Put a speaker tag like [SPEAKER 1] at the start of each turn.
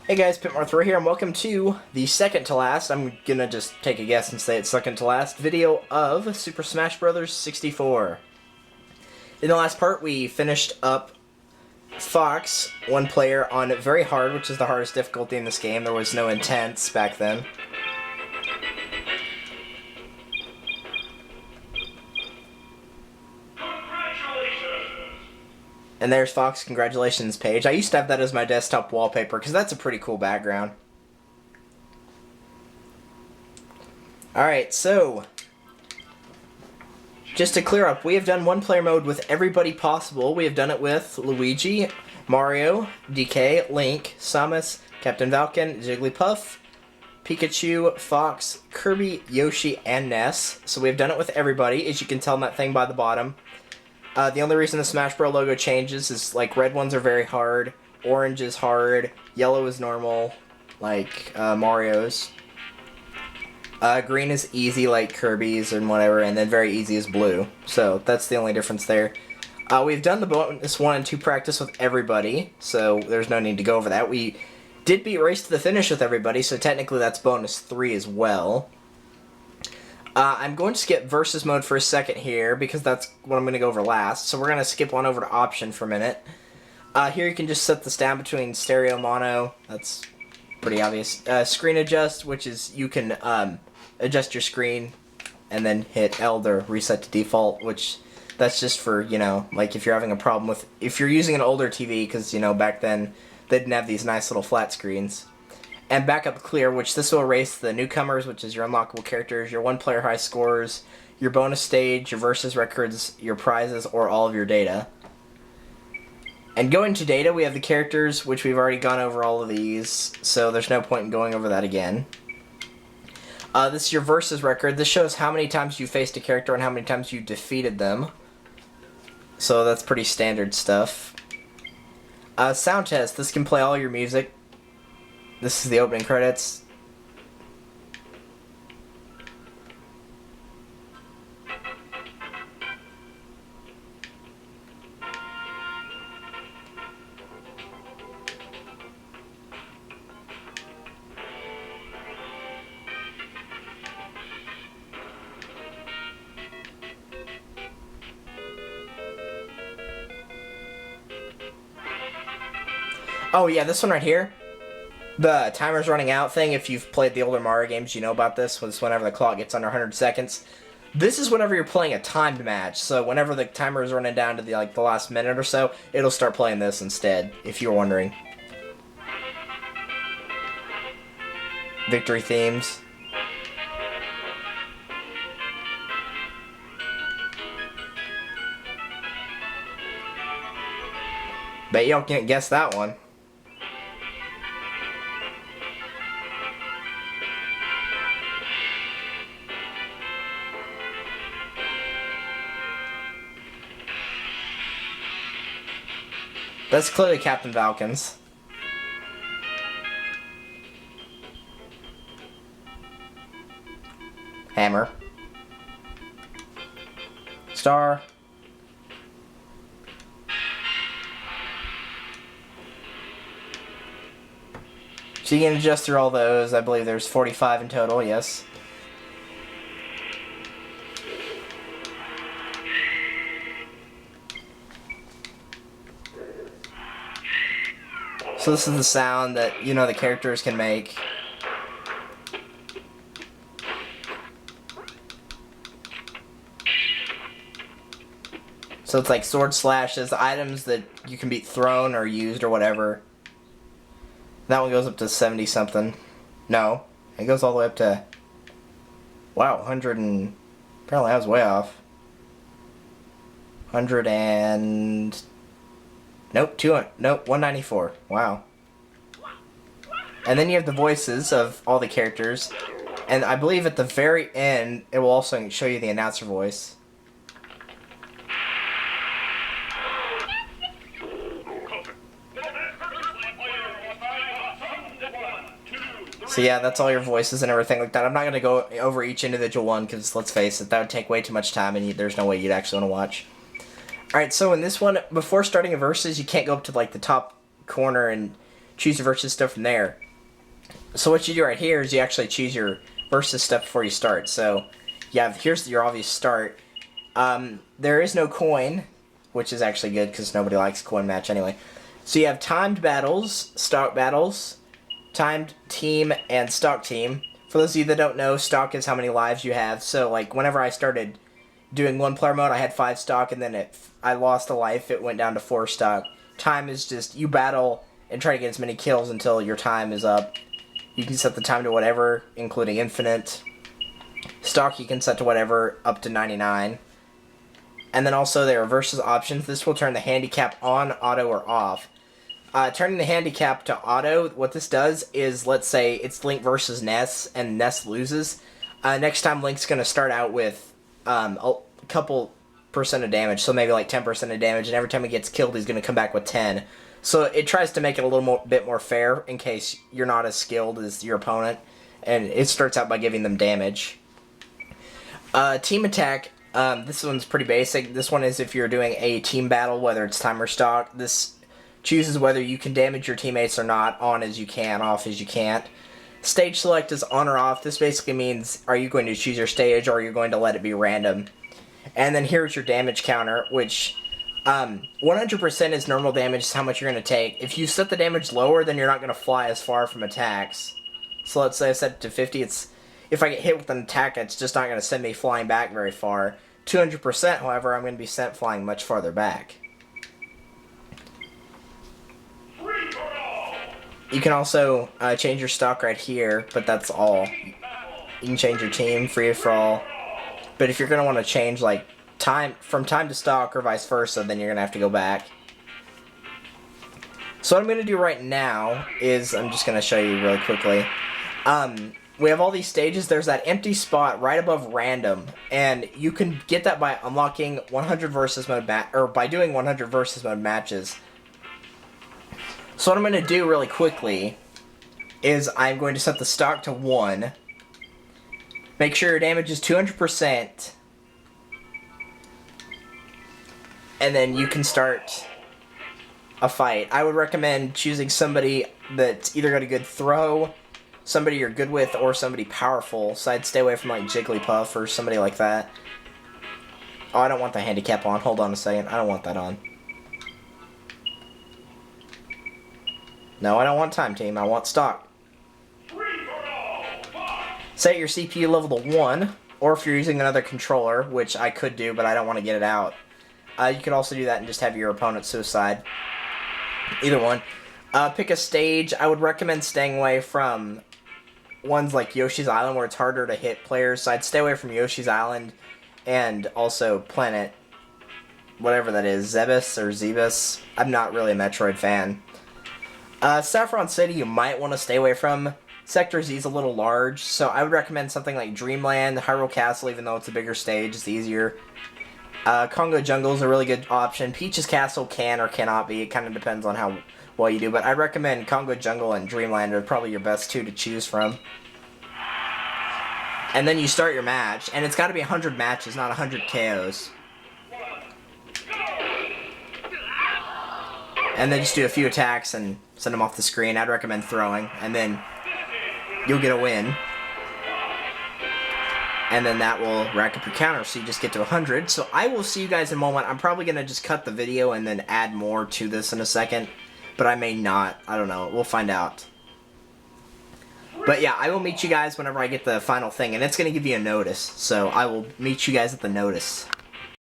[SPEAKER 1] Hey guys, Pitmore3 here, and welcome to the second to last, I'm gonna just take a guess and say it's second to last, video of Super Smash Bros. 64. In the last part, we finished up Fox, one player, on very hard, which is the hardest difficulty in this game. There was no intense back then. And there's Fox, congratulations page. I used to have that as my desktop wallpaper because that's a pretty cool background. Alright, so just to clear up, we have done one player mode with everybody possible. We have done it with Luigi, Mario, DK, Link, Samus, Captain Falcon, Jigglypuff, Pikachu, Fox, Kirby, Yoshi, and Ness. So we have done it with everybody, as you can tell in that thing by the bottom. The only reason the Smash Bros. Logo changes is, like, red ones are very hard, orange is hard, yellow is normal, like Mario's. Green is easy, like Kirby's and whatever, and then very easy is blue. So that's the only difference there. We've done the bonus 1 and 2 practice with everybody, so there's no need to go over that. We did beat Race to the Finish with everybody, so technically that's bonus 3 as well. I'm going to skip versus mode for a second here, because that's what I'm going to go over last. So we're going to skip on over to option for a minute. Here you can just set this down between stereo, mono. That's pretty obvious. Screen adjust, which is you can adjust your screen and then hit L to reset to default, which that's just for, you know, like if you're having a problem with, if you're using an older TV, because, you know, back then they didn't have these nice little flat screens. And backup clear, which this will erase the newcomers, which is your unlockable characters, your one-player high scores, your bonus stage, your versus records, your prizes, or all of your data. And going to data, we have the characters, which we've already gone over all of these, so there's no point in going over that again. This is your versus record. This shows how many times you faced a character and how many times you defeated them. So that's pretty standard stuff. Sound test. This can play all your music. This is the opening credits. Oh yeah, this one right here. The timer's running out thing, if you've played the older Mario games, you know about this, was whenever the clock gets under 100 seconds. This is whenever you're playing a timed match, so whenever the timer is running down to the last minute or so, it'll start playing this instead, if you were wondering. Victory themes. Bet y'all can't guess that one. That's clearly Captain Falcon's. Hammer. Star. So you can adjust through all those. I believe there's 45 in total, yes. So this is the sound that, you know, the characters can make. So it's like sword slashes, items that you can be thrown or used or whatever. That one goes up to 70 something. No, it goes all the way up to, wow, 100 and, apparently I was way off. 100 and, nope, 200, nope, 194. Wow. And then you have the voices of all the characters. And I believe at the very end, it will also show you the announcer voice. So yeah, that's all your voices and everything like that. I'm not going to go over each individual one because, let's face it, that would take way too much time and there's no way you'd actually want to watch. Alright, so in this one, before starting a versus, you can't go up to like the top corner and choose your versus stuff from there. So what you do right here is you actually choose your versus stuff before you start. So yeah, here's your obvious start. There is no coin, which is actually good because nobody likes a coin match anyway. So you have timed battles, stock battles, timed team, and stock team. For those of you that don't know, stock is how many lives you have. So like whenever I started doing 1-player mode, I had 5 stock, and then I lost a life, it went down to 4 stock. Time is just, you battle and try to get as many kills until your time is up. You can set the time to whatever, including infinite. Stock you can set to whatever, up to 99. And then also there are versus options. This will turn the handicap on, auto, or off. Turning the handicap to auto, what this does is, let's say it's Link versus Ness, and Ness loses. Next time Link's going to start out with a couple % of damage, so maybe like 10% of damage, and every time he gets killed he's going to come back with 10. So it tries to make it a little bit more fair in case you're not as skilled as your opponent, and it starts out by giving them damage. Team attack, this one's pretty basic. This one is if you're doing a team battle, whether it's time or stock. This chooses whether you can damage your teammates or not, on as you can, off as you can't. Stage select is on or off. This basically means, are you going to choose your stage or are you going to let it be random? And then here's your damage counter, which 100% is normal damage, is how much you're going to take. If you set the damage lower, then you're not going to fly as far from attacks. So let's say I set it to 50, if I get hit with an attack, it's just not going to send me flying back very far. 200%, however, I'm going to be sent flying much farther back. You can also change your stock right here, but that's all. You can change your team, free for all. But if you're going to want to change like from time to stock or vice versa, then you're going to have to go back. So what I'm going to do right now is, I'm just going to show you really quickly. We have all these stages. There's that empty spot right above random, and you can get that by unlocking 100 versus mode or by doing 100 versus mode matches. So what I'm going to do really quickly is I'm going to set the stock to 1. Make sure your damage is 200%. And then you can start a fight. I would recommend choosing somebody that's either got a good throw, somebody you're good with, or somebody powerful. So I'd stay away from like Jigglypuff or somebody like that. Oh, I don't want the handicap on. Hold on a second. I don't want that on. No, I don't want time team. I want stock. Set your CPU level to 1, or if you're using another controller, which I could do, but I don't want to get it out. You could also do that and just have your opponent suicide. Either one. Pick a stage. I would recommend staying away from ones like Yoshi's Island, where it's harder to hit players. So I'd stay away from Yoshi's Island, and also Planet, whatever that is, Zebus or Zebus. I'm not really a Metroid fan. Saffron City you might want to stay away from. Sector Z is a little large, so I would recommend something like Dreamland, Hyrule Castle, even though it's a bigger stage, it's easier. Congo Jungle is a really good option. Peach's Castle can or cannot be, it kind of depends on how well you do, but I'd recommend Congo Jungle and Dreamland are probably your best two to choose from. And then you start your match, and it's got to be 100 matches, not 100 KOs. And then just do a few attacks and send them off the screen. I'd recommend throwing, and then you'll get a win. And then that will rack up your counter, so you just get to 100. So I will see you guys in a moment. I'm probably going to just cut the video and then add more to this in a second. But I may not. I don't know. We'll find out. But yeah, I will meet you guys whenever I get the final thing. And it's going to give you a notice. So I will meet you guys at the notice.